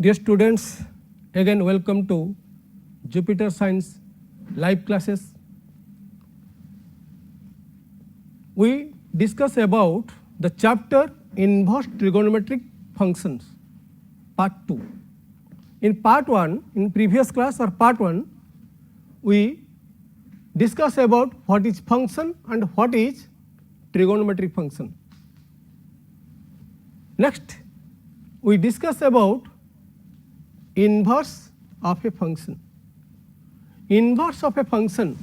Dear students, again welcome to Jupiter Science live classes. We discuss about the chapter inverse trigonometric functions, part 2. In part 1, in previous class or part 1, we discuss about what is function and what is trigonometric function. Next, we discuss about inverse of a function. Inverse of a function.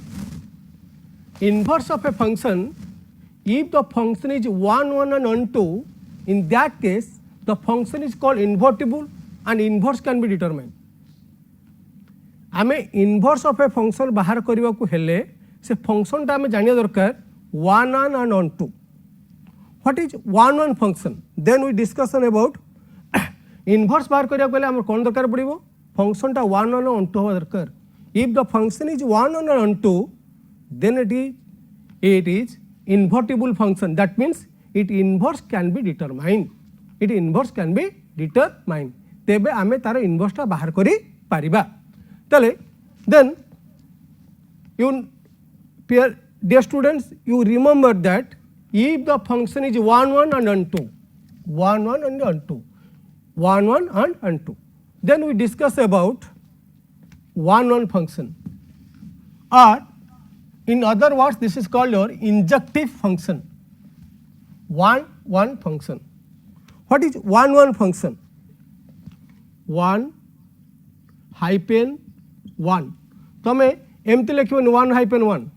Inverse of a function, if the function is 1, 1 and 1, 2, in that case the function is called invertible and inverse can be determined. आमे inverse of a function बाहर करने को हेले से function टा आमे जानिया दरकार 1 1 and 1 2. What is 1 1 function? Then we discussion about inverse बाहर करने को हेले आमे कौन दरकार पड़िबो फंक्शन टा 1 1 and 2 होवा दरकार. If the function is 1 1 and 2, then it is invertible function. That means it inverse can be determined. It inverse can be determined. तेबे आमे तार इनवर्स टा बाहर करी Paribas. Then you, dear students, you remember that if the function is 1 1 and 2, 1 1 and 2, 1 1 and 2, then we discuss about 1 1 function, or in other words this is called your injective function. 1 1 function. What is 1 1 function? 1 hyphen 1. तमे एमती लिखिबो 1 hyphen 1.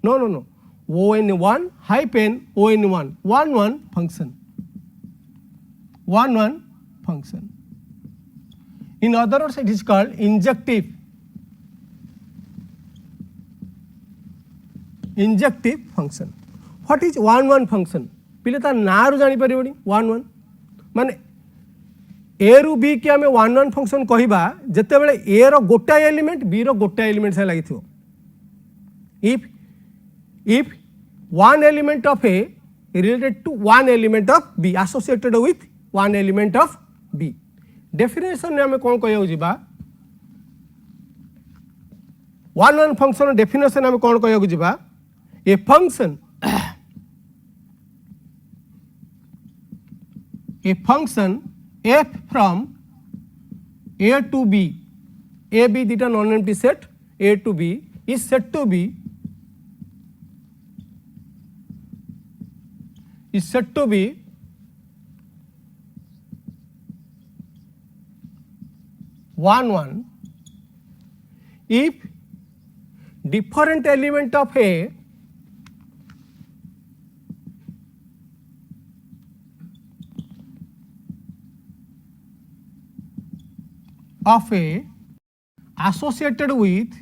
No. ON1 hyphen ON1. 1 1 function. 1 1 function. In other words, it is called injective. Injective function. What is 1 1 function? पिले तार ना रु जानि परिबोनी 1 1 माने ए रु B के आमे 1 1 फंक्शन कहिबा जते बेले ए रो गोटा एलिमेंट बी रो गोटा एलिमेंट से लागिथियो. If one element of A related to one element of B associated with one element of B. Definition ने आमे कोन कहयो जिबा 1 1 function definition आमे कोन कहयो जिबा a function f from A to B, A B theta non-empty set A to B is said to be 1 1 if different element of A associated with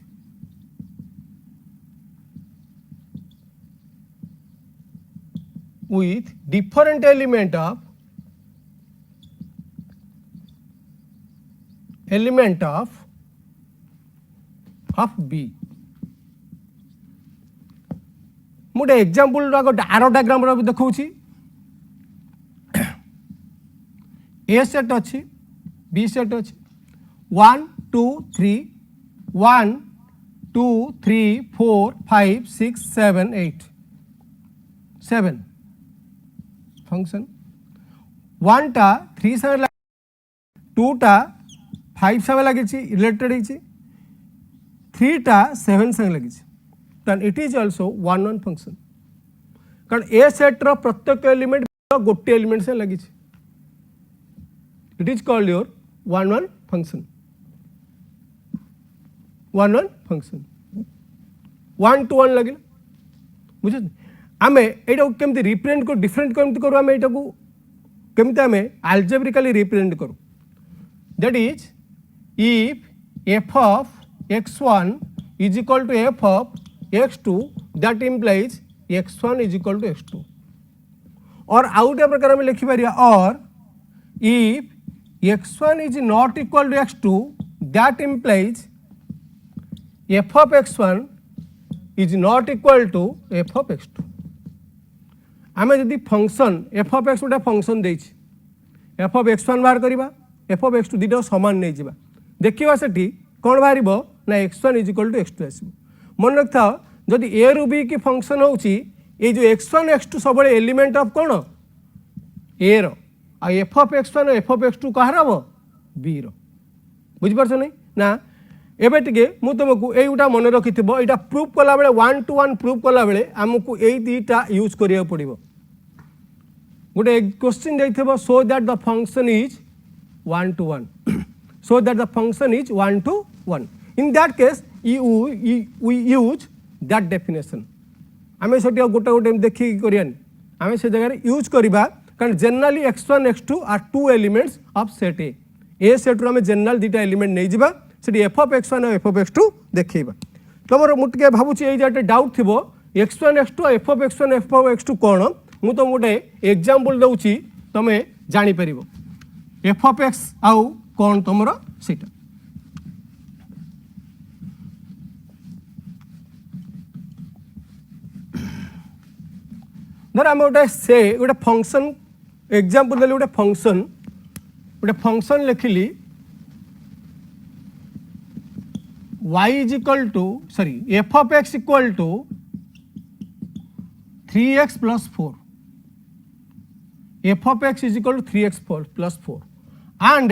different element of B. मुझे example आरो diagram रो देखौछि. ए set अछि B set अछि 1 2 3 1 2 3 4 5 6 7 8 7 function 1 टा 3 से 2 टा 5 से लगी related है 3 टा 7 से लगी. then it is also 1 1 function कारण ए सेट रो प्रत्येक एलिमेंट गोटे एलिमेंट से लगी. it is called your 1 1 function. 1 1 function 1 to 1 लगे बुझे. आमे एटा केमती रिप्रेजेंट को डिफरेंट केमती करू आमे एटा को केमती आमे अल्जेब्रिकली रिप्रेजेंट करू. That is if f of x1 is equal to f of x2, that implies x1 is equal to x2. और आउट प्रकार आमे लिखि पारिया और if x1 is not equal to x2, that implies f of x1 is not equal to f of x2. आमे जदि function f of x गोटे function देछि f of x1 बाहर करिबा एफ ऑफ एक्स टू दुटा सामान नहीं जावा देखा से कौन बाहर ना x1 is equal to x2 आस मन रखि था जदि ए रु बी की फंक्शन होची ये जो x1 x2 सब एलिमेंट ऑफ कौन ए रो आ f of x1 f of x2 कहार हम बी रो बुझिपारछ नहीं ना एबे टिके मु तुमको एटा मन रखि यहाँ प्रूव कला बेले 1 to 1 प्रूव कला बेले आमको ये दुईटा यूज करिया पड़िबो गोटे क्वेश्चन जाइथिबो so that the function is 1 to 1 so that the function is 1 to 1 in that case we use that definition आमे सेठी गोटे गोटे देखि करियान आमे से जगह यूज करबा कारण generally x1 x2 are two elements of set A set रो आमे जनरल दुटा एलिमेंट नै जिबा सेठी f of x1 और f of x2 देखैबा तमरो मुटके भाबुची ए जाटे डाउट थिबो x1 x2 f of x1 f of x2 कोन मु तो गोटे एग्जांपल दउची तमे जानि परिबो f of x आउ कौन तुमर सीटा धर आम गोटे से गोटे फंक्शन एग्जांपल देली गोटे फंक्शन लिखिली y is equal to sorry f of x equal to 3x plus 4 f of x is equal to 3x plus 4 and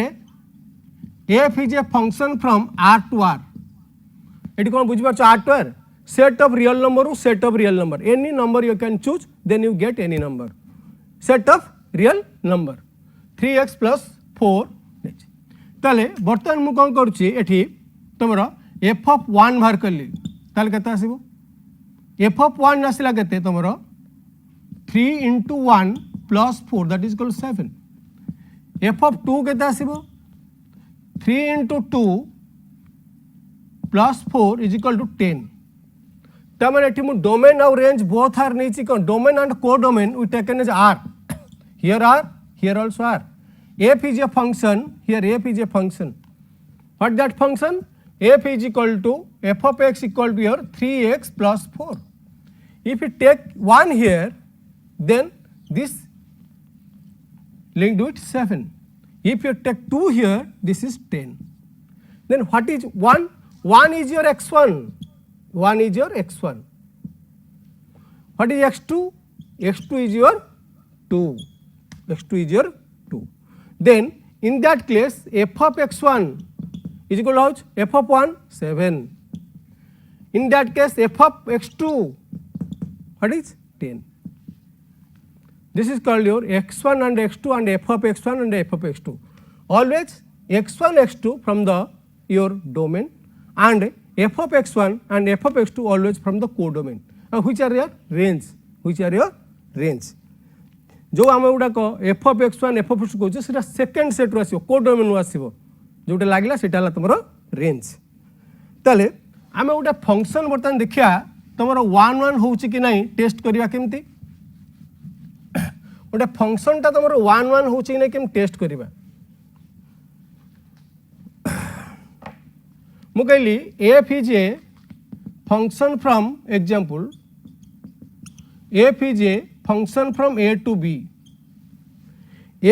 f is a function from R to R ये कौन बुझी पार्छ R to R set of real number set of real number any number you can choose then you get any number set of real number 3x plus 4 ताले बर्तमान मु कौन करुच्ची एठी तुमर f of 1 बाहर कली ताले केते आसीबो f of 1 आसिला केते तुमर 3 into 1 plus 4 that is equal to 7 f of 2 केते आसीबो 3 into 2 plus 4 is equal to 10 तमन एठी मु डोमेन और रेंज बोथ आर नेची कोन domain and codomain we taken as r here also r f is a function here f is a function what that function f is equal to f of x equal to your 3x plus 4 if you take 1 here then this linked with 7 if you take 2 here this is 10 then what is 1 1 is your x1 1 is your x1 what is x2 x2 is your 2 x2 is your 2 then in that case f of x1 is equal to f of 1 7 in that case f of x2 what is 10 this is called your x1 and x2 and f of x1 and f of x2 always x1 x2 from the your domain and f of x1 and f of x2 always from the codomain which are your range जो आम गुड़ाक f of x1 f of x2 कहूँ से second set रू आसो codomain आसो जोटा लगला से तुम रेंज ताले आम गोटे फंक्शन बर्तमान देखा तुम 1 1 हो कि नहीं टेस्ट करवा केमती गोटे फंक्शन टा तुम 1 1 हो कि नहीं केम टेस्ट करवा मु कहली f is a function from example f is a function from a to b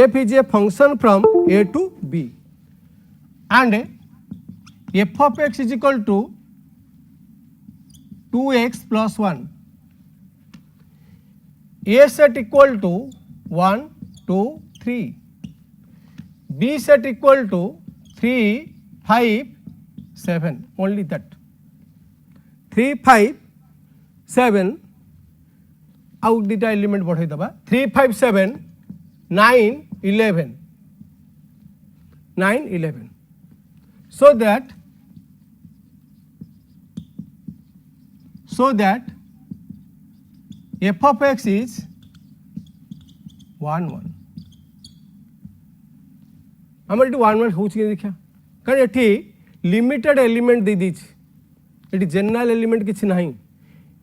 f is a function from a to b and f of x is equal to 2x plus 1 a set equal to 1 2 3 b set equal to 3 5 7 only that 3 5 7 आउ दुटा element बढ़ाई दबा 3 5 7 9 11 9 11 so that f of x is 1 1 आमर eighty 1 1 होछि देखा कारण एटी limited element दे दीछि एटी जनरल एलिमेंट किछि नाही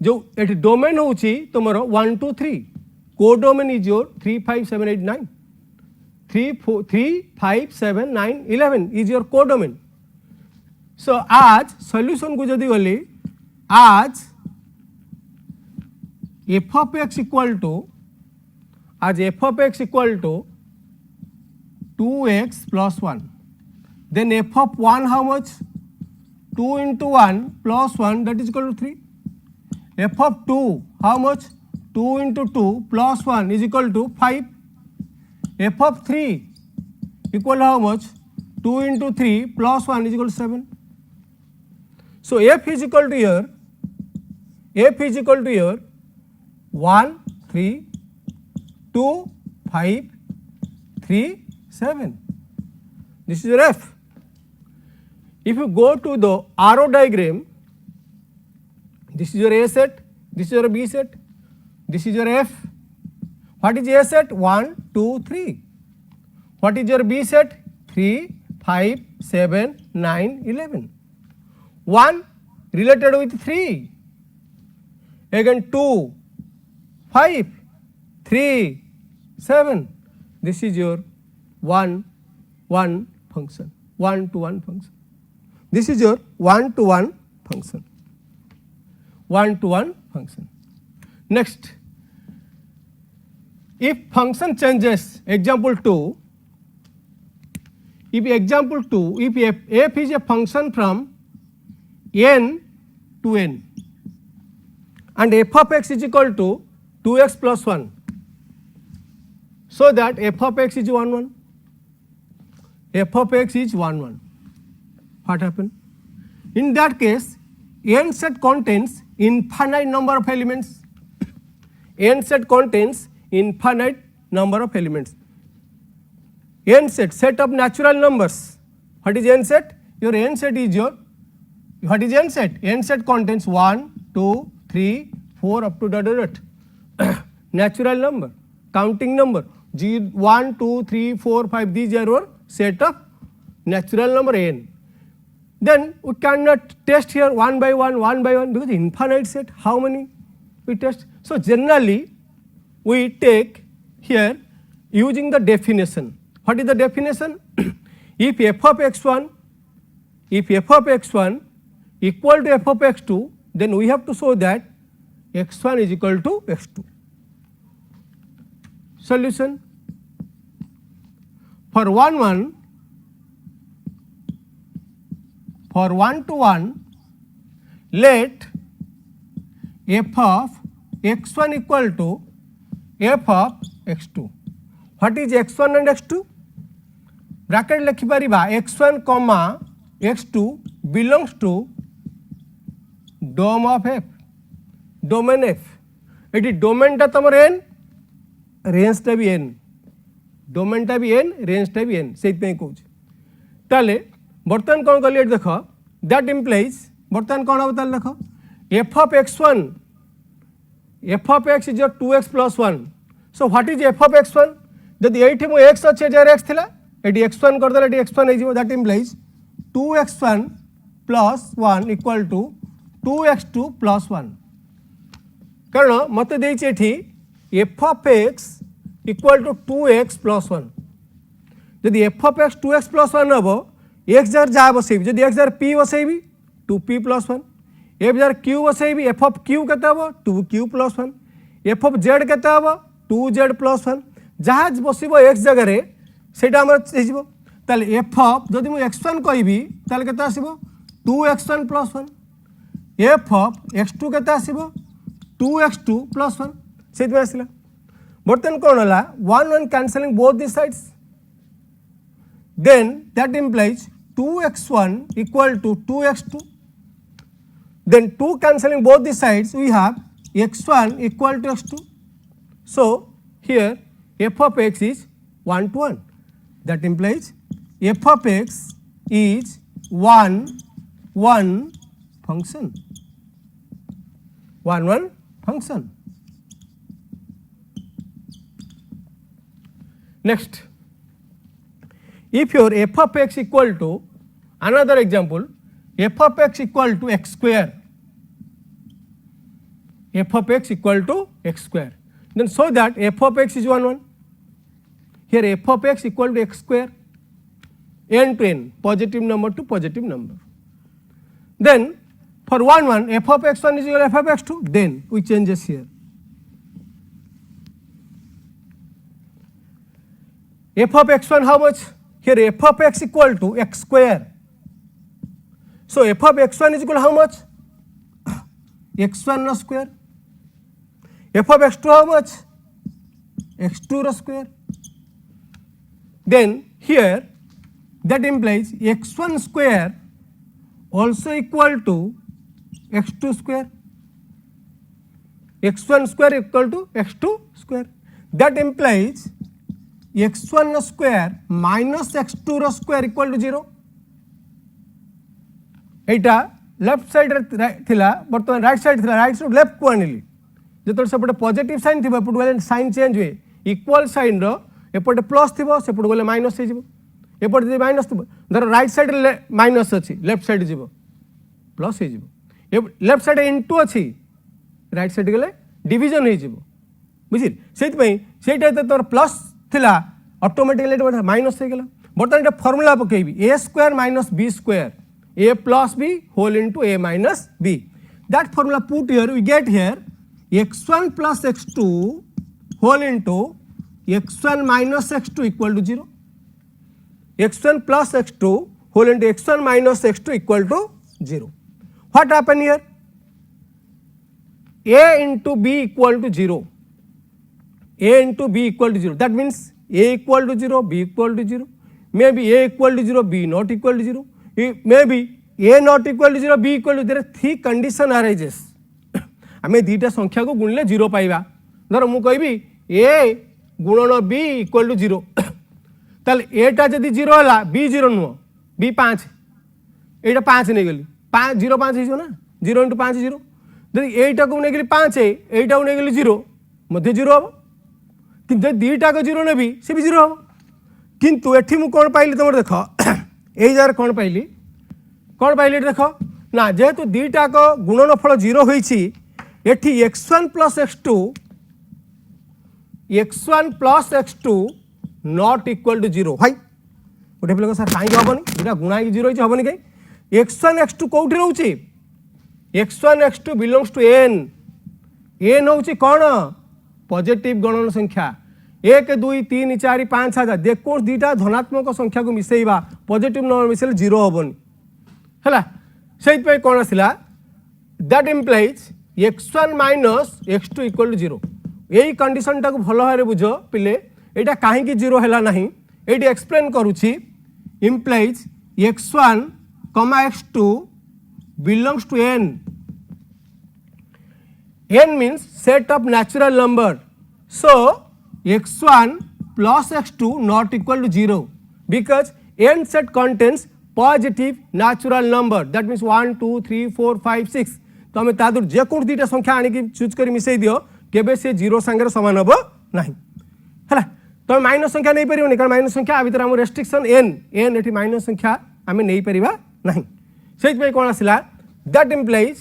जो एटी डोमेन होछि तुमरो 1 2 3 codomain is your 3 5 7 8 9 3 5 7 9 11 is your codomain सो आज सॉल्यूशन को जदी गली आज f of x equal to आज f of x equal to 2x plus 1 then f of 1 how much? 2 into 1 plus 1, that is equal to 3. F of 2 how much? 2 into 2 plus 1 is equal to 5. F of 3 equal to how much? 2 into 3 plus 1 is equal to 7. So f is equal to here, f is equal to here 1, 3, 2, 5, 3, 7. This is your f. If you go to the arrow diagram, this is your A set, this is your B set, this is your f. What is A set? 1, 2, 3. What is your B set? 3, 5, 7, 9, 11. 1 related with 3. Again 2, 5, 3, 7. This is your 1, 1 function, 1 to 1 function. This is your 1 to 1 function, 1 to 1 function. Next, if function changes, example 2, if example 2, if f is a function from n to n and f of x is equal to 2x plus 1, so that f of x is 1, 1. F of x is 1, 1. What happened? In that case, n set contains infinite number of elements. N set contains infinite number of elements. N set, set of natural numbers. What is n set? Your n set is your, what is n set? N set contains 1, 2, 3, 4 up to dot dot dot. Natural number, counting number. 1, 2, 3, 4, 5, these are your set of natural number n. Then we cannot test here one by one because infinite set, how many we test? So generally we take here using the definition. What is the definition? If f of x1, if f of x1 equal to f of x2, then we have to show that x1 is equal to x2. Solution: for 1, 1, for 1 to 1, let f of x1 equal to f of x2. What is x1 and x2? Bracket लिखि परिबा x1 comma x2 belongs to dom of f, domain f. Eighty domain टा तमर n, range टा भी n, domain टा भी n, range टा भी n, सेइत पे कहूँ ताले बर्तन कौन कलिए देख, that implies बर्तन कौन अब ताले देखो f of x1, f of x is your 2x plus 1. So what is f of x1? जदि एठी मो x अच्छे जार x थिला एटी x1 कर देला एटी x1 हे जिवो, that implies 2x1 plus 1 equal to 2x2 plus 1. कारण मते देइछि एठी f of x equal to 2x plus 1. जदि f of x 2x plus 1 हबो x जार जा बसेबी, जदि x jar p बसेबी 2p plus 1, f jar q बसेबी f of q केते हबो 2q plus 1, f of z केते हबो 2z plus 1. जहाँ बसिबो x जगह रे सेटा हमर हेजिबो, ताले f of जदि मु x1 कहबी ताले केते आसीबो 2x1 plus 1, f of x2 केते आसीबो 2x2 plus 1, सेत में आसिला. बर्तन कोन होला 1 1 cancelling both these sides, then that implies 2x1 equal to 2x2, then 2 cancelling both the sides, we have x1 equal to x2. So here f of x is 1 to 1, that implies f of x is 1 1 function, 1 1 function. Next, if your f of x equal to, another example, f of x equal to x square, f of x equal to x square, then so that f of x is 1 1. Here f of x equal to x square, n to n, positive number to positive number. Then for 1 1 f of x1 is equal to f of x2, then we changes here. F of x1 how much? here f of x equal to x square. So f of x1 is equal to how much? x1 square. F of x2 how much? x2 square. Then here that implies x1 square also equal to x2 square. x1 square equal to x2 square. That implies x1 square minus x2 square equal to 0. Etah left side रे थिला बर्तमान right side थिला right side left को आनिली जेतोर सेपटे positive sign थिबो एपट गले sign change हुए equal sign रो एपटे plus थिबो सेपट गले माइनस हे जिवो एपटे जे माइनस थिबो धर राइट साइड रे माइनस अछि लेफ्ट साइड जिवो प्लस हे जिवो लेफ्ट साइड इनटू अछि राइट साइड गले डिवीजन हे जिवो बुझिल सेति पई सेटा त तोर प्लस थिला ऑटोमेटिकली एटा माइनस हे गेला बर्तमान एटा फार्मूला पकेबी a square minus b square a plus b whole into a minus b. That formula put here, we get here x1 plus x2 whole into x1 minus x2 equal to 0. x1 plus x2 whole into x1 minus x2 equal to 0. What happened here? A into b equal to 0. A into b equal to 0. That means a equal to 0, b equal to 0. Maybe a equal to 0, b not equal to 0. Maybe a not equal to 0, b equal to 0. There are three condition arises. आमे दीटा संख्या को गुणले 0 पाइबा धर मु कहबी a गुणन b equal to 0 ताले a टा जदी 0 हला b 0 नुह b 5 एटा 5 नै गेली 5 0 5 हिजो ना 0 * 5 0 जदी एटा को नै गेली 5 एटा को नै गेली 0 मध्ये 0 हो किंतु दीटा को 0 नेबी से भी 0 हो किंतु एठी मु कोन पाइली तमर देखो এই জায়গায় কোণ পাইলি দেখ না যেহেতু দুইটা গুণনফল 0 হয়েছি এটি x1 plus x2 not equal to 0 ভাই গোটে পিলা স্যার কাইকি হবনি দুটা গুণাই 0 হয়েছে হবনি কাই x1 x2 কোউঠি রହୁଛି x1 x2 belongs to n হচ্ছে কোণ পজিটিভ গণন সংখ্যা 1 2 3 4 5 6 देखो दीटा धनात्मक संख्या को मिसेइबा पॉजिटिव नंबर मिसेले 0 होबनी हला सेइत पे कोन आसिला that implies x1 minus x2 equal to 0 एई कंडीशन टा को भलो हारे बुझो पिले एटा काहे की 0 हला नाही एटी एक्सप्लेन करूची implies x1, x2 belongs to n means set of natural number so x1 plus x2 not equal to 0 because n set contains positive natural number that means 1 2 3 4 5 6 तो हमें तादुर जे कोन दीटा संख्या आनी की चूज करी मिसई दियो केबे से 0 संगे समान हबो नाही हला तो माइनस संख्या नहीं परिबो कारण माइनस संख्या आ भीतर हम रेस्ट्रिक्शन n एठी माइनस संख्या हमें नहीं परिबा नाही सेज पे कोन आसिला that implies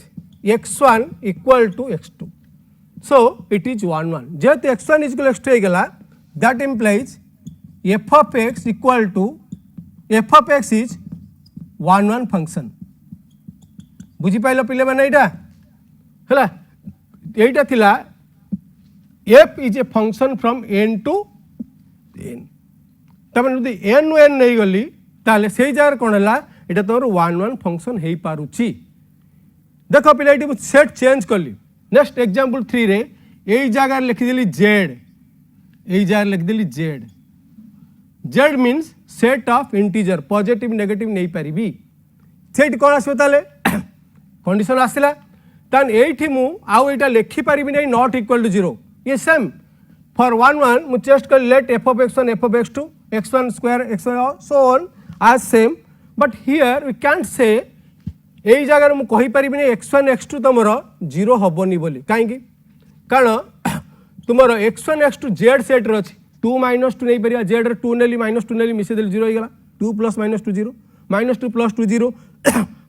x1 equal to x2 so it is 1 1 जेत x1 is equal to x2 गला that implies f of x equal to f of x is 1 1 function बुझी पाइलो पिले माने एटा हला एटा थिला f is a function from n to n तब यदि n नु n नहीं गली ताले सेई जार कोन हला एटा तोर 1 1 फंक्शन हेई पारुची देखो पिले एटी सेट चेंज करली नेक्स्ट एग्जांपल 3 रे एई जगह लिखि देली z एई जगह लिखि देली z means set of integer positive negative नहीं पारिबी सेट कोन आसो ताले कंडीशन आसिला तन एठी मु आउ एटा लिखि पारिबी नै नॉट इक्वल टू 0 ये सेम फॉर 1 1 मु चेस्ट कर late f of x1 f of x2 x1 square x1 so on as same but here we can't say एई जगह मु कहि परिबी नै x1 x2 तमरो 0 हबोनी बोली काहे की कारण तुमरो x1 x2 z सेट रो अछि 2 - 2 नै परिया z रे 2 नेली -2 नेली मिसे देली 0 हो गेला 2 + -2 0 -2 + 2 0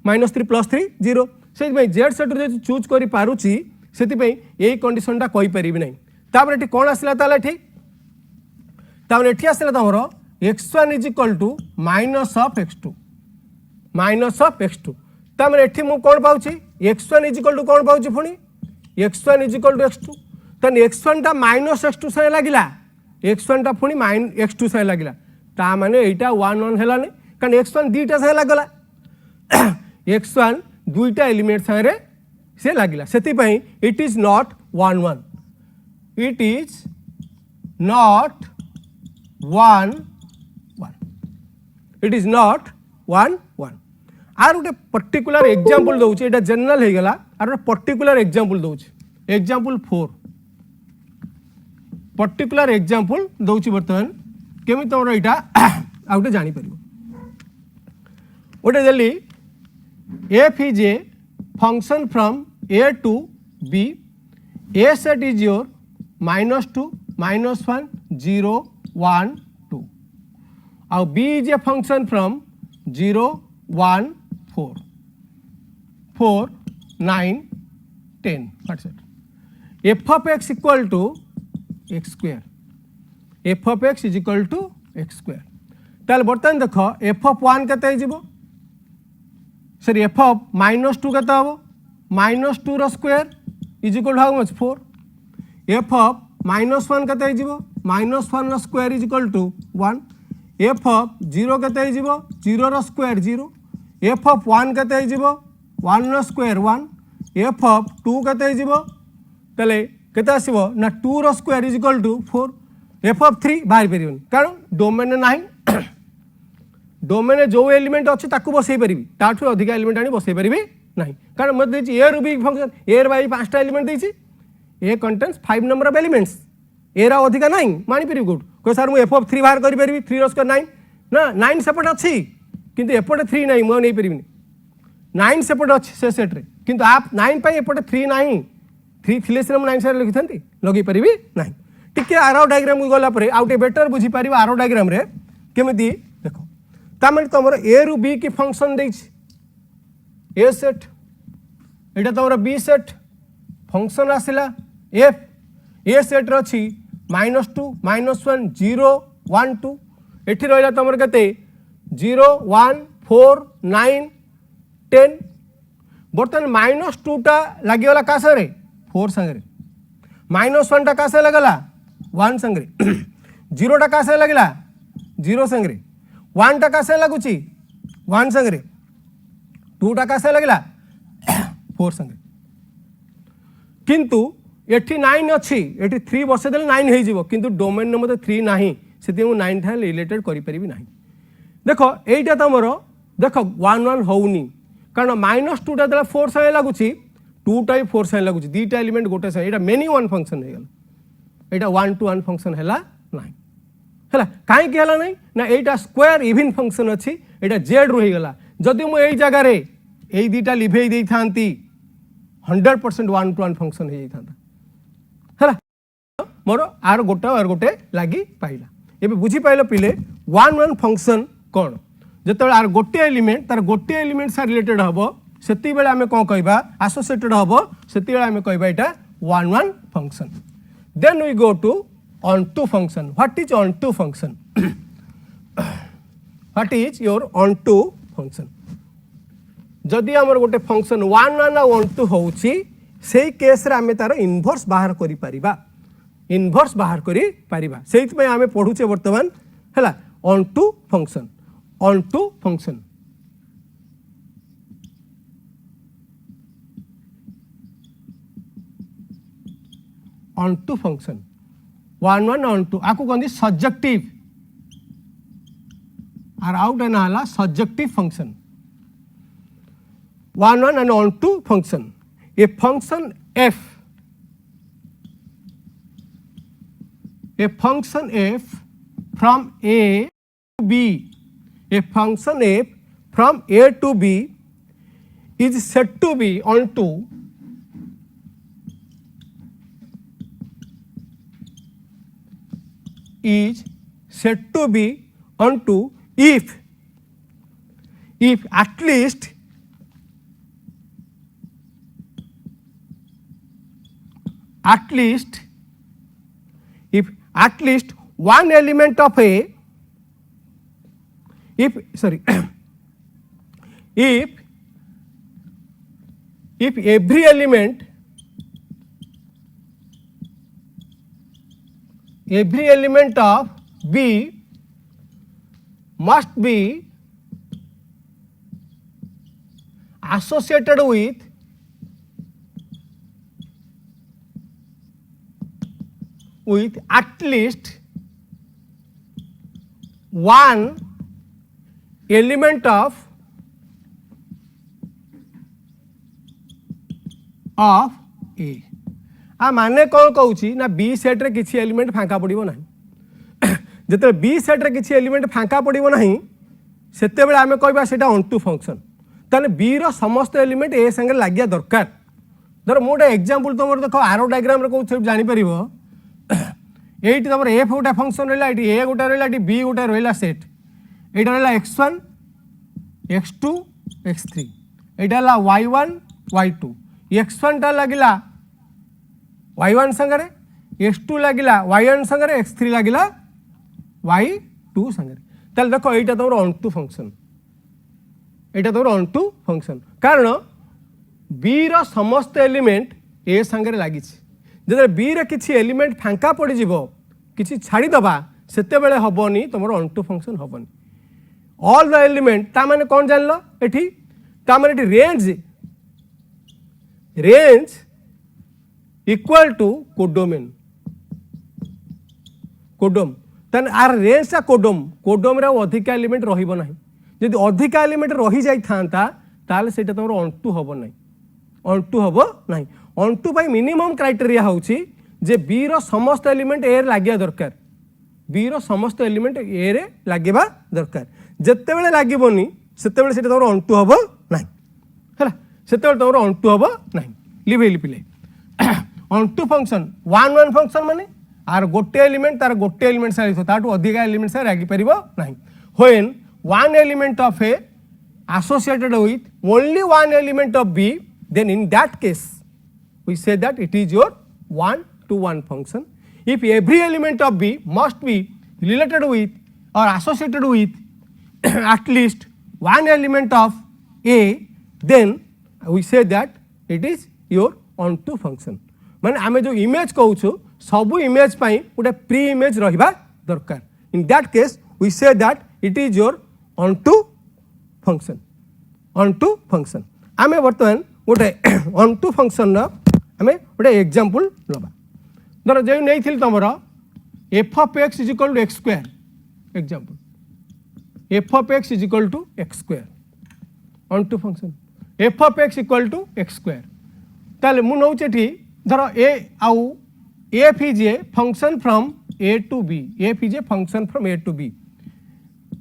-3 + 3 0 से भाई z सेट रे चूज करि पारुची सेति पई एई कंडीशन टा कहि परिबी नै तापर एठी कोन आसिला ताले एठी तापर एठी आसिला तमरो x1 - x2 तमर एठी मु कोन पाउची x1 = कोन पाउची फुनी x1 = x2 तन x1 टा -x2 से लागिला x1 टा फुनी -x2 से लागिला ता माने एटा 1 1 हेलानी कारण x1 दुईटा से लागला x1 दुईटा एलिमेंट सारे से लागिला सेति पई it is not 1 1 it is not 1 1 it is not 1 1 आर गोटे पर्टिकुलर एग्जांपल दउछि एटा जनरल हे गला आर पर्टिकुलर एग्जांपल दउछि एग्जांपल 4 पर्टिकुलर एग्जांपल दउछि बर्तमान केमि तोर एटा आउटे जानि परिबो ओटे देली f is a function from a to b a set is your -2 -1 0 1 2 और b is a function from 0 1 4 4 9 10 what's it f of x equal to x square f of x is equal to x square ताल बर्तमान देख f of 1 केते जिवो sir F of -2 केते हबो -2 रो square is equal to how much 4 f of -1 केते जिवो -1 रो square is equal to 1 F of 0 केते जिवो 0 रो स्क्वायर 0 एफ ऑफ 1 केते जिवो 1 रो स्क्वायर 1 एफ ऑफ 2 केते जिवो तले केते आसीबो ना 2 रो square is equal to 4 f of 3 बाहर परिबन कारण डोमेन नाही डोमेन जो एलिमेंट अच्छे ताकू बसई पारि ताठू अधिक एलिमेंट आनी बसई पारि ना कारण मत देछि ए रूबी फंक्शन ए बाई 5टा एलिमेंट देछि A contains 5 number of elements A रा अधिक नाही मानि पारि गुड को सर मु एफ ऑफ 3 बाहर करि पारि 3 रो स्क्वायर 9 ना 9 सेपट अछि किंतु एपटे 3 नाही मु नै परिबिनी 9 सेपट अछि से सेट रे किंतु आप 9 पई एपटे 3 नाही 3 थिले से 9 सारे लिखिथंती लगी परिबी नाही टिके आरो डायग्राम गला परे आउटे बेटर बुझी पारिबा आरो डायग्राम रे केमिति देखो तामन तमरो ए रु बी की फंक्शन देछ ए सेट एटा तमरो बी सेट फंक्शन आसिला एफ ए सेट रो छी -2 -1 0 1 2 एठी रहला तमरो केते 0 1 4 9 10 बर्तमान -2 टा लागि गला का संगे 4 संगे -1 टा का से लगला 1 संगे 0 टा का से लगला 0 संगे 1 टा का से लगुची 1 संगे 2 टा का से लगला 4 संगे किंतु एठी 9 अछि एठी 3 बसे देले 9 हे जिवो किंतु डोमेन न मते 3 नाही सेति मु 9 था रिलेटेड करि परिबी नाही देखो एइटा तमरो देखो 1 1 होउनी कारण -2 टा देला 4 संगे लगुची 2 टा 4 संगे लगुची दीटा एलिमेंट गोटे संगे एटा मेनी वन फंक्शन हे गला एटा 1 to 1 फंक्शन हैला नाही हैला काहे के हैला नाही ना एटा स्क्वायर इवन फंक्शन अछि एटा z रहि गला जदि मु एई जगह रे एई दीटा लिभेई देई थांती 100% 1 to 1 फंक्शन हे थांता हैला मोर आर गोटे लागी पाइला एबे बुझी पाइलो पिले 1 1 फंक्शन कोन जतबे आर गोटे एलिमेंट तार गोटे एलिमेंट सा रिलेटेड हबो सेति बेले हमें कोन कहबा एसोसिएटेड हबो सेति बेले हमें कहबा एटा 1 1 function then we go to onto function what is onto function what is your onto function जदि हमर गोटे फंक्शन 1 1 onto होउची सेही केस रे हमें तार इनवर्स बाहर करि परिबा इनवर्स बाहर करि परिबा सेहित में हमें पढुचे वर्तमान हैला onto function onto function 1 1 onto आको कहंदी सब्जेक्टिव और out एनाला subjective function 1 1 and onto function a function f from a to b a function f from a to b is said to be onto is said to be onto if at least one element of a if every element of B must be associated with at least one element of A आ माने कौन कहूँ ना B set रे किसी element फांका पड़ो ना जिते B set रे किसी एलिमेंट फांका पड़ो ना से आम कहवा से ऑनटू फंक्शन ताने बी रो समस्त एलिमेंट ए संगे लगे दरकार धर मुझे एग्जांपल तुम देख आरो डायग्राम कौन जापर ये तुम एफ गोटे फंक्शन रहा ए गोटे रहा बी गोटे रहा सेट यहाँ रहा x1 x2 x3 यहाँ y1 y2 x1 टा लगिला y1 संगरे x2 लगिला y1 संगरे x3 लगिला y2 संगरे ताल देखो यहाँ तुम ऑनटू फंक्शन यहाँ तुम ऑनटू फंक्शन कारण बी रो समस्त एलिमेंट ए संगरे लगी जो बी रे किसी एलिमेंट फांका पड़ कि छाड़ीदबा से हेनी तुम ऑनटू फंक्शन हेनी ऑल द एलिमेंट ता माने कौन जान लो एठी ता माने range range equal to codomain कोडोम तन आर रेंज सा कोडोम कोडोम रे अधिका एलिमेंट रहिबो नाही जदि अधिका एलिमेंट रही जाई थांता ताले सेटा तमरो ऑनटू हबो नाही ऑनटू हबो नाही ऑनटू बाय मिनिमम क्राइटेरिया होउची जे बी रो समस्त एलिमेंट ए रे लागिया दरकार बी रो समस्त एलिमेंट ए रे लागिबा दरकार जत्ते बेले लागिबोनी सेते बेले सेटा तमरो ऑनटू हबो नाही हला सेते बेले तमरो ऑनटू हबो नाही लिभेली पिले onto function one one function माने आर गोटे एलिमेंट तार गोटे एलिमेंट सारी ताठू अधिक एलिमेंट सारी लागी परिबो नाही when one element of A associated with only one element of B, then in that case we say that it is your one to one function. If every element of B must be related with or associated with at least one element of A, then we say that it is your onto function. माने आमे जो image कहूँ सबू image पाई गोटे pre image रहिबा दरकार. In that case we say that it is your onto function. onto function आमे वर्तमान गोटे onto function आमे गोटे एग्जांपल लबा धर जे नै Thiel तमरो f of x is equal to x square example f of x is equal to x square onto function f of x equal to x square ताले मु नौ चेठी धर a आउ f is a function from a to b f is a function from a to b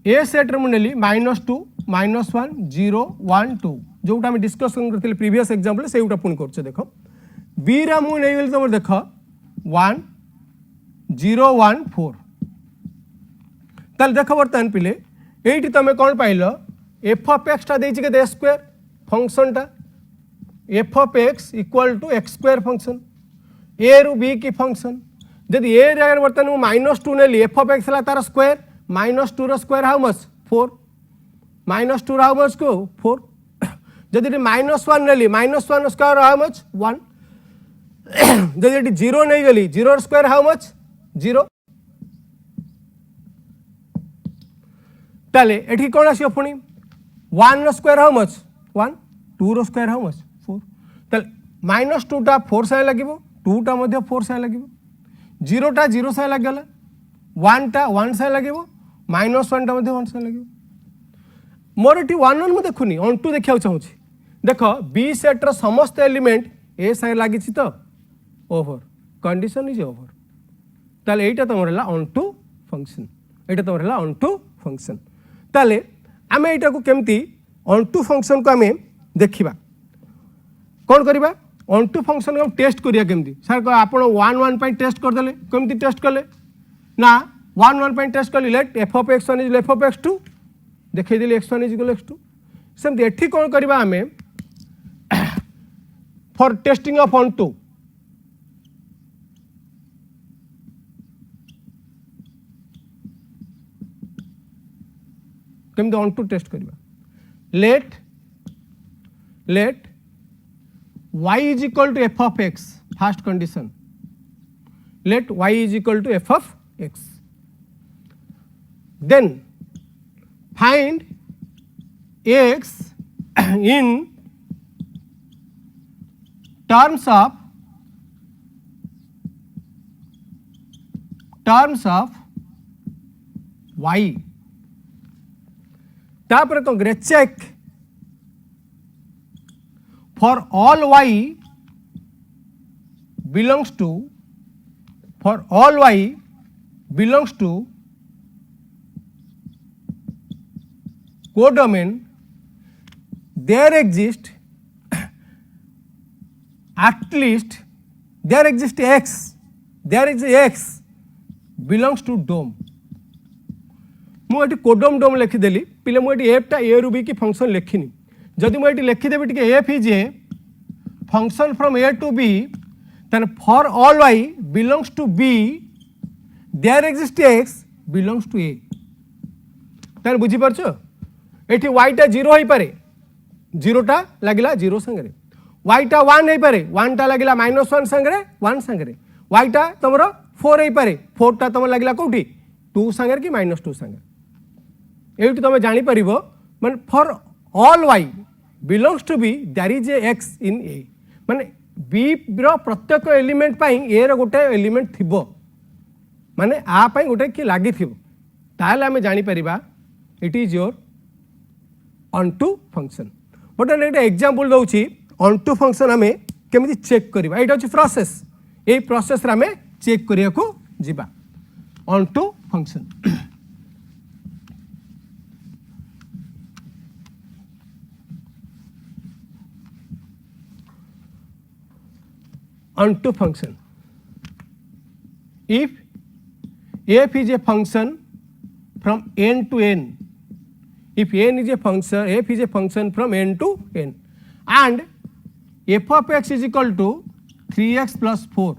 a set रे मु नेली -2 -1 0 1 2 जोटा हम discussion करथिले previous example Ceuta पुन करछ देखो b रा मु नै गेल तमर देखो 1 0 1 4 तल देखो बर्तन पिले एठी तमे कोन पाइलो f of x टा देछि के स्क्वायर फंक्शन टा f of x equal to x square function a रु b की फंक्शन जदि a रे बर्तन मु -2 नेली f of x हला तार स्क्वायर -2 रो square how much 4 -2 how much को 4 जदि -1 नेली -1 स्क्वायर हाउ मच 1 जदि 0 नहीं गली 0 स्क्वायर हाउ मच 0 ताले एठी कोन आसीयो पुनी 1 रो स्क्वायर हाउ मच 1 2 रो स्क्वायर हाउ मच 4 ताले -2 टा 4 साय लागिवो 2 टा मध्ये 4 साय लागिवो 0 टा 0 साय लागला 1 टा 1 साय लागिवो -1 टा मध्ये 1 साय लागिवो मोर एटी 1 1 मु देखुनी ऑन टू देखिया चाहूची देखो बी सेट रो समस्त एलिमेंट ए साय लागिछि तो ओवर कंडीशन इज ओवर ताले एटा तमर हला ऑन टू फंक्शन एटा तमर हला ऑन टू फंक्शन ताले आमे एटा को केमती ऑन टू फंक्शन को आमे देखिबा कोन करिबा ऑन टू फंक्शन को टेस्ट करिया केमती सर को आपण 1 1 पई टेस्ट कर देले केमती टेस्ट करले ना 1 1 पई टेस्ट करली late f of x1 is f of x2 देखै दिले x1 is equal to x2 सेमती एठी कोन करिबा आमे for testing of onto केमती ऑन टू टेस्ट करिबा let y is equal to f of x first condition let y is equal to f of x then find x in terms of y. तापर कौन करे check for all y belongs to codomain, there exists x belongs to dome. मुझे कोडम डोम लिखिदेली पिले मुझे एफटा ए रु B की function लिखिनी जदि मुझे लिखिदेवी टी f is a function from A to B then for all y belongs to b there exists x belongs to a. तार बुझी परछो एठी y टा 0 होई पारे 0 टा लागिला 0 संगरे y टा 1 होई पारे 1 टा लागिला -1 संगरे 1 संगरे y टा तमरो 4 होई पारे 4 टा तमरो लागिला कोठी 2 संगरे कि -2 संगरे एठी तमे जानि परिबो माने for all y belongs to b there is a x in a माने बी रो प्रत्येक एलिमेंट पाई ए रो गोटे एलिमेंट थिबो माने आ पाई गोटे कि लागि थिबो ताले हमें जानि परिबा it is your onto function but एटा एग्जांपल दउची ऑनटू फंक्शन हमें केमिति चेक करबा एटा अछि प्रोसेस ए प्रोसेस रे हमें चेक करिया को जिबा onto function onto function. If f is a function from n to n, if n is a function, f is a function from n to n, and f of x is equal to 3x plus 4,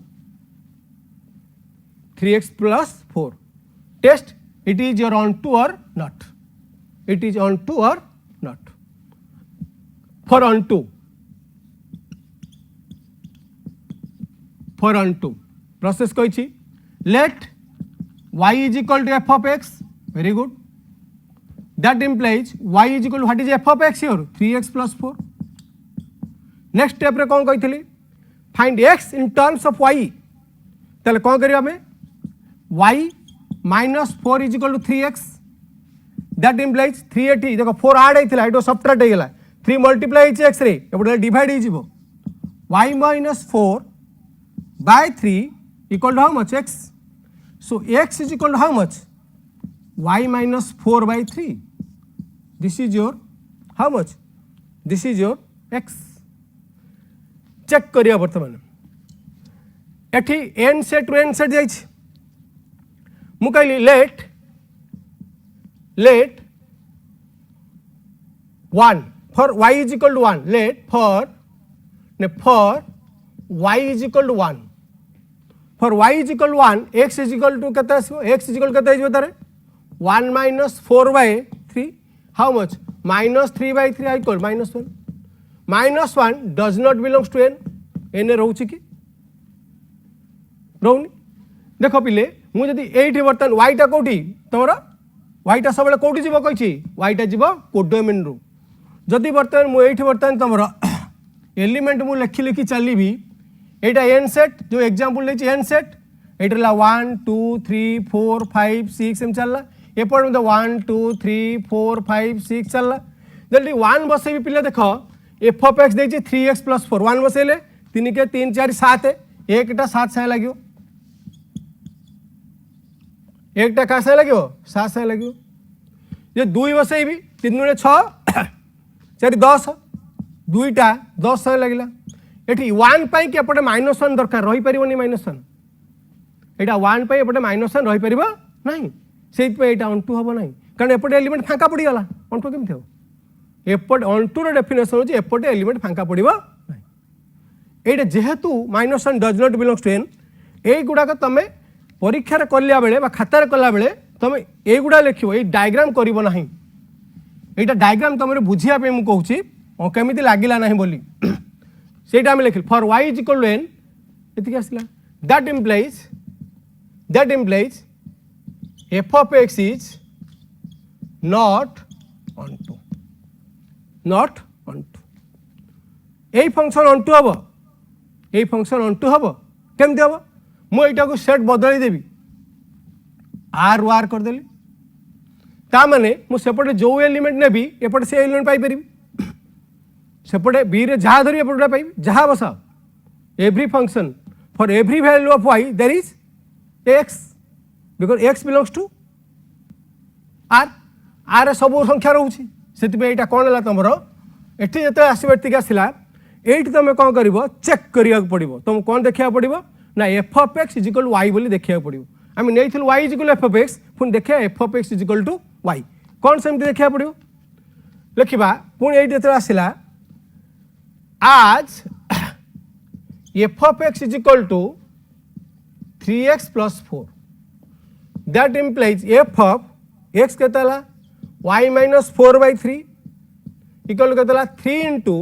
3x plus 4. Test it is your onto or not. It is onto or not. For onto. For onto process कही let y is equal to f of x, very good, that implies y is equal to what is f of x here 3x plus 4. next step रे कौन कही find x in terms of y ताले कौन करिया हमें y minus 4 is equal to 3x, that implies 3 eighty देखो 4 add आइथिला एटो subtract हे गेला 3 multiply hitch x रे एपटे डिवाइड हि जिवो y minus 4 by 3 equal to how much x. So x is equal to how much y minus 4 by 3. This is your how much, this is your x. Check करिया वर्तमान एठी n set to n set जाई छी मु कहली let 1 for y is equal to 1 let for y is equal to 1 for y is equal to 1 x is equal to केते आसो x is equal to केते आइबो तारे 1 minus 4 by 3 how much -3 by 3 equal -1 -1 does not belongs to n n रहउची कि रहउनी देखो पिले मु जदी 8 बर्तन y टा कोठी तोरा y टा सबले कोठी जिवो कहिची y टा जिवो कोडोमेन रु जदी बर्तन मु 8 बर्तन तमरा एलिमेंट मु लिखि लिखि चलीबी एटा n सेट जो एग्जांपल लेछि n सेट एटला 1 2 3 4 5 6 एम चलला एपड में 1 2 3 4 5 6 चलला जल्दी 1 बसेबी पिले देखो f of x देछि 3x plus 4 1 बसेले 3 के 3 4 7 एकटा 7 से लागियो एकटा का से लागियो 7 से लागियो जे 2 बसेबी 3 ने 6 4 10 दुईटा 10 से लागिला एठी 1 पाई के एपटे -1 दरकार रही परिबोनी -1 एटा 1 पाई एपटे -1 रही परिबो नाही सेइत पे एटा ऑनटू हबो नाही कारण एपटे एलिमेंट फांका पड़ी गला ऑनटू केमथे हो एपटे ऑनटू रो डेफिनेशन होची एपटे एलिमेंट फांका पड़िबो नाही एटा जेहेतु -1 does not belongs to n ए गुडा का तमे परीक्षा रे करलिया बेले बा खाता रे करला बेले तमे ए गुडा लिखिबो ए डायग्राम करिवो नाही एटा डायग्राम तमरे बुझिया पे मु कहूची ओ केमिति लागिला नाही बोली सेटा हम लिखिल for y is equal to n एतिक आसला that implies f of x is not onto not onto यही फंक्शन ऑन टू हम यही फंक्शन ऑन टू हम केमती हम मुझे सेट बदल देवी आर वार करदेली ताने मुझे जो एलिमेंट नेबी एपटे से एलिमेंट पाइपर सेपटे बी रे जहाँ धरी एपटे पाइबी जहाँ बसा every function for every value of y there is x because x belongs to R R सब संख्या रोचे से कौन है तुम ये जो आसबाक आसला ये तुम कौन कर चेक करा पड़ो तुम कौन देखा पड़ो ना f of x is equal y बोली देखा पड़ो आम नहीं y is equal f of x पुणी देखा f of x is equal to y कौन सेमती देखा पड़ो लिखा पुणी ये जो आसला आज f of x is equal to 3x plus 4 that implies f of x केता y minus 4 by 3 equal केता 3 into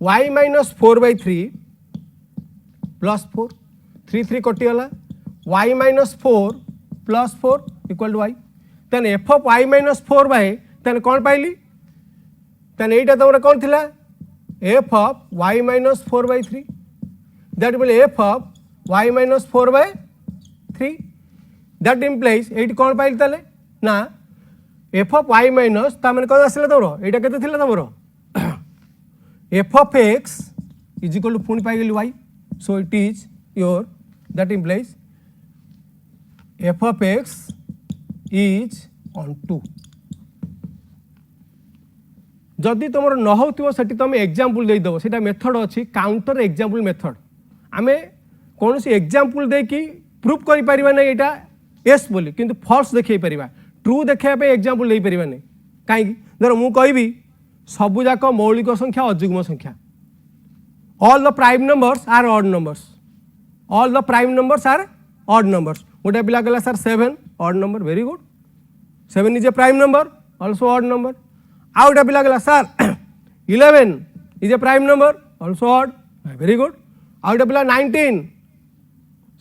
y minus 4 by 3 plus 4 3 3 कटि गला y minus 4 plus 4 equal to y then f of y minus 4 by then कौन पाइली then एटा तमरा कौन थिला f of y minus 4 by 3 that will f of y minus 4 by 3 that implies eight कौन pile ताले ना f of y minus ता माने कौन आसला तमरो एटा केते थिला तमरो f of x is equal to पुणी पाइ गेली y so it is your that implies f of x is on 2 जदि तुम न हो सेठी तुम एग्जांपल दे दबो सेटा मेथड अछि काउंटर एग्जांपल मेथड आमे कौन सी एग्जांपल दे कि प्रूफ करि परिबा नै एटा यस बोली किंतु फॉल्स देखै परिबा ट्रू देखै पे एग्जांपल दे परिबा नै काई धर मु कहबी सबु जाक मौलिक संख्या अजुग्म संख्या all the prime numbers are odd numbers all the prime numbers are odd numbers गोटे पिला कहला sir 7 odd number very good 7 is a prime number also odd number आ गोटे पिला कहला sir 11 is a prime number also odd very good आ गोटे पिला 19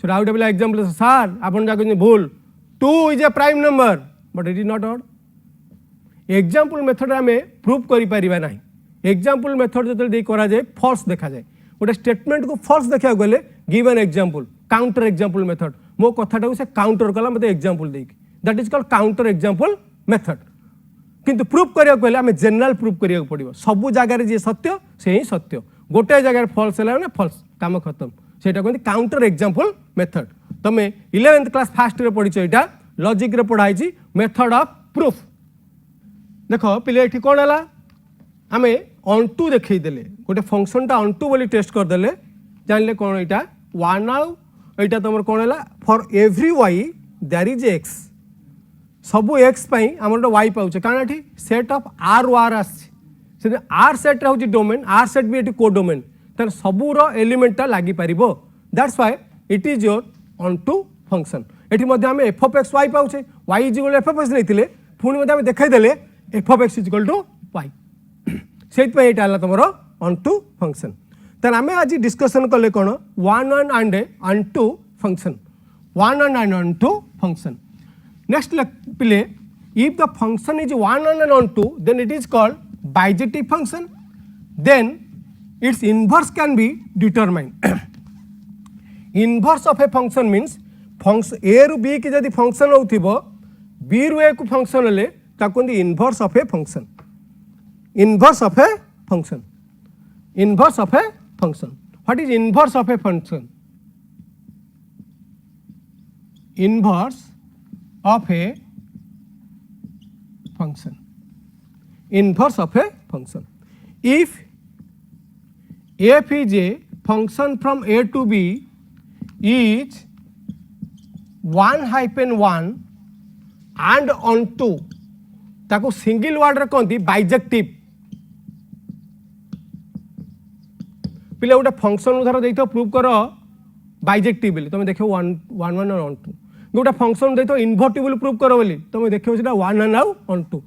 सो आउट पिला एग्जांपल सर आपन जा कहनी भूल 2 is a prime number but it is not odd example method में प्रूफ करि परिबा नाही एग्जांपल मेथड जतले दे करा जाय फॉल्स देखा जाय गोटे स्टेटमेंट को फॉल्स देखा गले give an example counter example method मो कथाटा को से काउंटर कला मते एग्जांपल देकी that is called counter example method किंतु प्रूफ करिया गले हमें जनरल प्रूफ करिया पड़िबो सब जगह जे सत्य से ही सत्य गोटे जगह फॉल्स हैला ना फॉल्स काम खत्म सेटा कहते काउंटर एग्जांपल मेथड तमे 11th क्लास फास्ट रे पढिछ एटा लॉजिक रे पढाई छी मेथड ऑफ प्रूफ देखो पिले एठी कोन हला आमे ऑन टू देखै देले गोटे फंक्शन टा ऑन टू बोली टेस्ट कर देले जानले कोन एटा 1 नाउ एटा तमर कोन हला for every y there is x सबु x पई हमर y पाउछ कारण एठी सेट ऑफ r r आछि से r सेट रहउची डोमेन r सेट भी एठी को डोमेन तन सबु रो एलिमेंट ता लागि परिबो that's why it is your onto function एठी मध्ये हम f of x y पाउछे y is equal f of x नैतिले पुणी मध्ये हम देखाई देले f of x is equal to y set पे एटा हला तमरो ऑन टू फंक्शन तन हमें आज डिस्कशन करले कोन 1 1 and onto function 1 1 and onto function next पिले if the function is 1 1 and on 2 then it is called bijective function then its inverse can be determined inverse of a function means function a ru b की जदि function होथिबो b ru a को function ले ताको inverse of a function inverse of a function inverse of a function what is inverse of a function inverse of a function inverse of a function if f is a function from a to b is 1-1 and on 2 ताको single word रे कहती bijective पिले गोटे function उदाहरण देतो prove कर bijective बोली तुम देखो 1 1 1 और 2 गोटे फंक्शन देतो इन्वर्टिबल प्रूव कर बोली तुम देखो सेटा 1 1 और on 2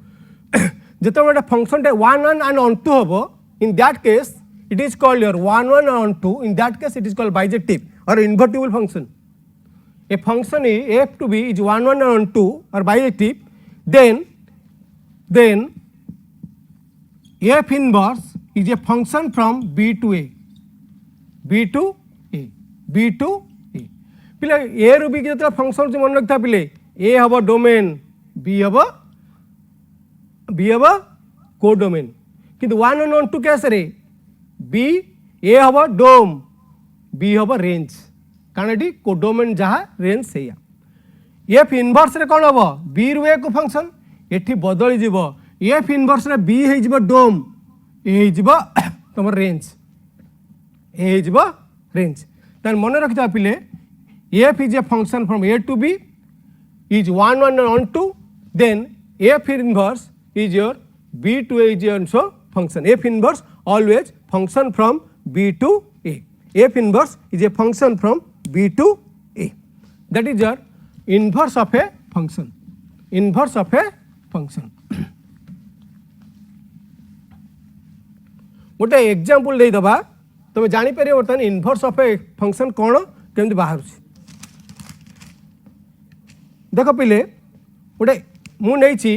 जतो गोटे फंक्शन 1 1 and on 2 हबो in that case it is called your 1 1 on 2 in that case it is called bijective और invertible function a function f to b is 1 1 on 2 or bijective then f inverse is a function from b to a, b to a, b to a. पिले a रू b के function मन रखता पिले a हम domain b हम codomain किंतु 1 और 2 कैसे रे b a हम डोम b हम रेंज कारण ये कोडोमेन जहाँ रेंज से एफ इनवर्स रे कौन हम बी रु ए को फंक्शन एठी बदली जीव एफ इनवर्स रे बी है जीव डोम ए जीव तुम रेंज ए जीव रेंज तार मन रखिता पिले f is a function from A to B is 1 1 on 2 then f inverse is your b to a is also function f inverse always function from b to a f inverse is a function from b to a that is your inverse of a function inverse of a function गोटे example दे दबा तुम जानि परियो बर्तमान inverse of a function कोन केमति बाहर देख पिले गोटे मु नहीं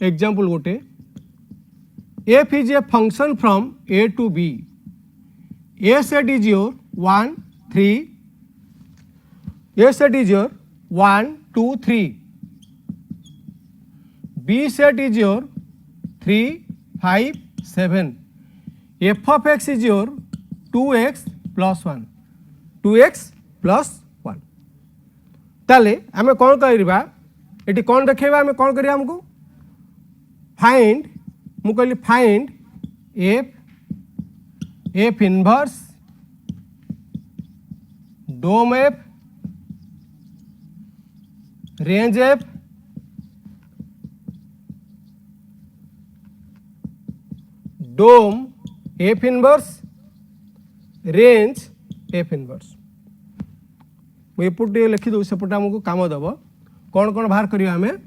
एग्जांपल गोटे f is a function from A to B A set is your 1 3 A set is your 1 2 3 B set is your 3 5 7 f of x is your 2x plus 1 2x plus 1 ताले आमे कौन करिबा एटी कौन देखेबा आमे कौन करिया हमको फाइंड मु कहली find f inverse dom f range f dom F inverse range F inverse मुझे लिखी दो सेपटे आमको काम दब कौन कौन बाहर करिया हमें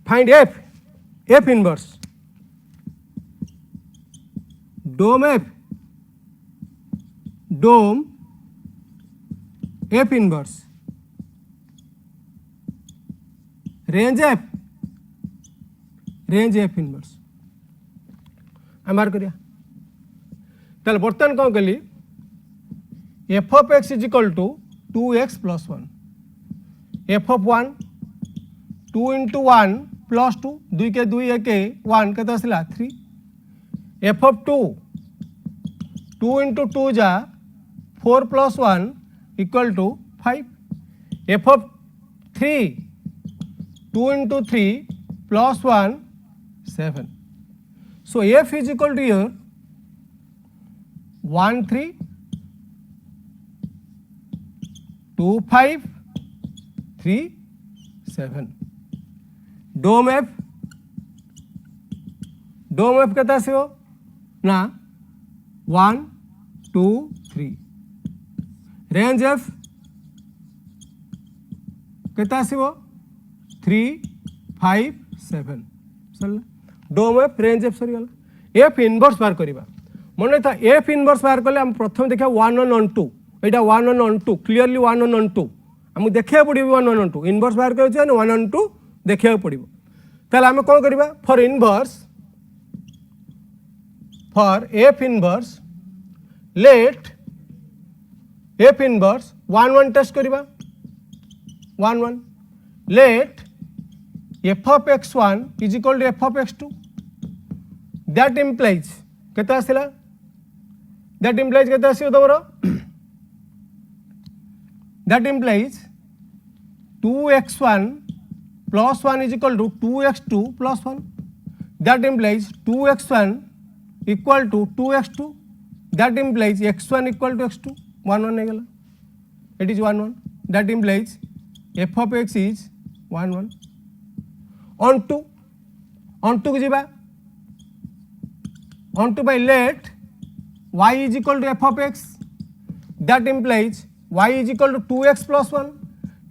फाइंड एफ इनवर्स डोम F inverse range F inverse आम बाहर करिया ताले बर्तमान कौन कली F of x is equal to 2x plus 1 F of 1 2 into 1 plus 2 2 के 2 1 1 के 3 एफ ऑफ 2 2 into 2 जा 4 plus 1 equal to 5 F of 3 2 into 3 plus 1 7 so f is equal to your 1 3 2 5 3 7 dome F कहता से हो ना 1 2 3 रेंज एफ कहता से हो 3 5 7 सरला डोम एफ रेंज एफ सरीगला एफ इनवर्स बाहर करवा मन था एफ इनवर्स बाहर कले हम प्रथम देखा 1 1 on 2 यहाँ 1 1 on 2 क्लीयरली 1 1 on 2 आमको देखा पड़ो 1 1 on 2 इनवर्स बाहर कर 1 on 2 देखा पड़ो ताल आम कौन करवा for f inverse let f inverse 1 1 test करवा 1 1 let f of x1 is equal to f of x2 that implies केते आसिला that implies केते आसियो तमरो that implies 2x1 plus 1 is equal to 2x2 plus 1 that implies 2x1 equal to 2x2 that implies x1 equal to x2 1 1 नेगला it is 1 1 that implies f of x is 1 1 on 2 जीवा on 2 by let y is equal to f of x that implies y is equal to 2x plus 1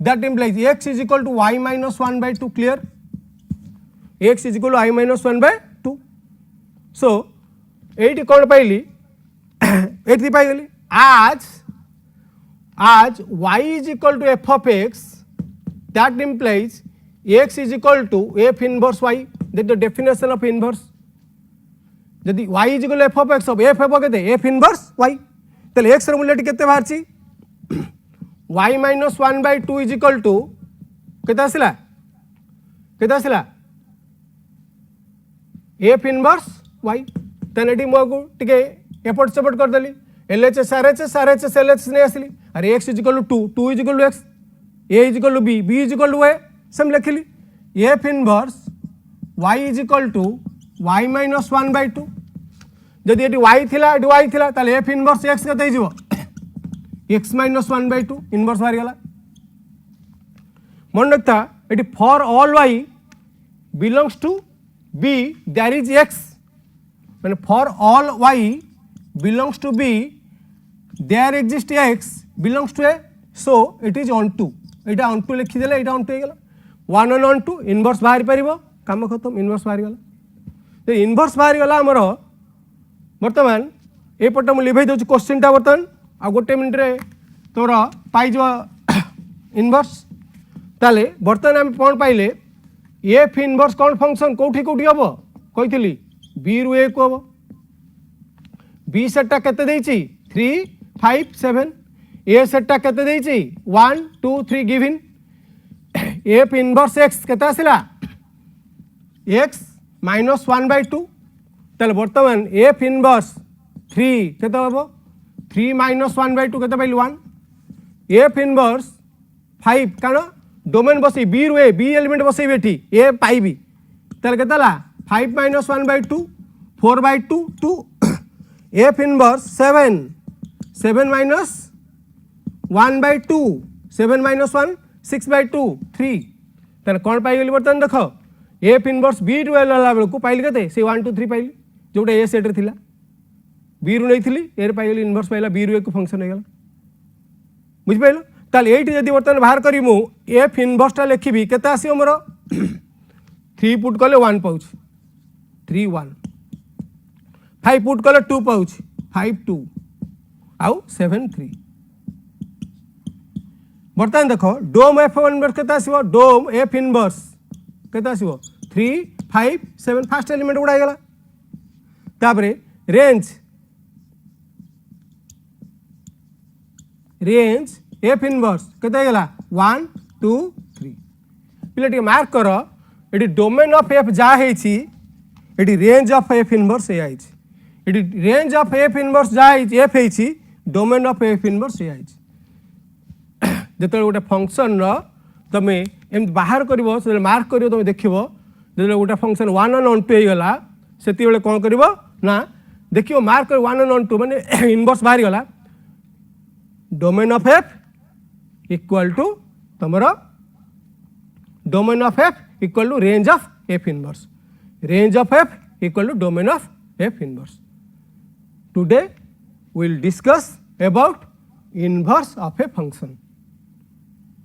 that implies x is equal to y minus 1 by 2 clear x is equal to y minus 1 by 2 so 8 कौन पाइली 8 पाइली आज y is equal to f of x that implies x is equal to f inverse y. That the definition of inverse. जदि y is equal to f of x of f ହେବ କେତେ f inverse y ତାହେଲେ x ର ମୂଲ୍ୟଟି କେତେ ବାହାରିଛି y minus 1 by 2 is equal to କେତେ ଆସିଲା f inverse y ତାହେଲେ ଏଠି ମୁଁ ଟିକେ ଏପଟ ସେପଟ କରିଦେଲି LHS RHS LHS ନେଇ ଆସିଲି ଆରେ x is equal to 2 is equal to x a is equal to b is equal to a same ଲେଖିଲି f inverse y is equal to y minus 1 by 2 जदि ये y थिला ये y थिला ताले f inverse x केते हिजो x minus 1 by 2 inverse बाहर गला मन रखता ये for all y belongs to b there is x माने for all y belongs to b there exists x belongs to a so it is on 2 Etah on 2 लिखि देले एटा on 2 हे गला 1 on 2 inverse बाहर परिबो काम खत्म inverse बाहर गला तो inverse बाहर गला हमरो बर्तमान ए पट मु लिभै दउछु क्वेश्चन टा बर्तमान आ गोटे मिनिट रे तोर पाइ जो इनवर्स ताले बर्तमान हम कोन पाइले एफ इनवर्स कोन फंक्शन कोठी कोठी हबो कहितली बी रु ए को हबो बी सेट टा केते देइची 3 5 7 ए सेट टा केते देइची 1 2 3 गिवन एफ इनवर्स एक्स केते आसिला x minus 1 by 2 ताले बर्तमान f इनवर्स 3 केते हबो 3 minus 1 by 2 केते पाइल 1 f इनवर्स 5 कान डोमेन बसई b रु a b एलिमेंट बसई बेठी a पाइबी ताले केते ला 5 minus 1 by 2 4 by 2 2 f inverse 7 minus 1 by 2 7 minus 1 6 by 2 3 ताले कोन पाइ गेली बर्तमान देखो एफ इनवर्स बी रु एला बेलू पाइली केते से 1 2 3 पाइली जोटा ए सेट रे थिला बी रु नैथिली ए रे पाइली इनवर्स पाइला बी रु ए को फंक्शन हेगला बुझ पाइलो ताले एठी जदी बर्तमान बाहर करी मु एफ इनवर्स टा लिखिबी केते आसी हमरो 3 पुट कले 1 पाउछ 3 1 5 पुट कले 2 पाउछ 5 2 आउ 7 3 बर्तमान देखो डोम एफ इनवर्स केते आसीबो डोम एफ इनवर्स केते आसीबो 3 5 7 फर्स्ट एलिमेंट उडा गला तापरे रेंज एफ इनवर्स केते गला 1 2 3 पिले टिके मार्क करो एटी डोमेन ऑफ एफ जा हेछि एटी रेंज ऑफ एफ इनवर्स हे आइछि एटी रेंज ऑफ एफ इनवर्स जा हेछि एफ हेछि डोमेन ऑफ एफ इनवर्स हे आइछि जेतले गोटे फंक्शन रो तमे एम बाहर करबो से मार्क करियो तमे देखिबो जेतले गोटे फंक्शन 1 on 2 हे गला सेति बेले कोन करबो ना देखियो मार्क कर 1 on 2 माने इनवर्स बाहर गला domain of F equal to तमरो domain of F equal to range of F inverse range of F equal to domain of F inverse today we will discuss about inverse of a function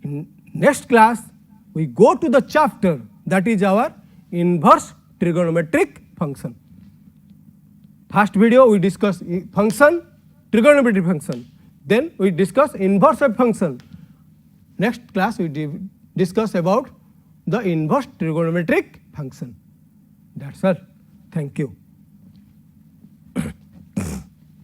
in next class we go to the chapter that is our inverse trigonometric function. First video we discuss function trigonometric function, then we discuss inverse of function. Next class we discuss about the inverse trigonometric function. That's all. Thank you.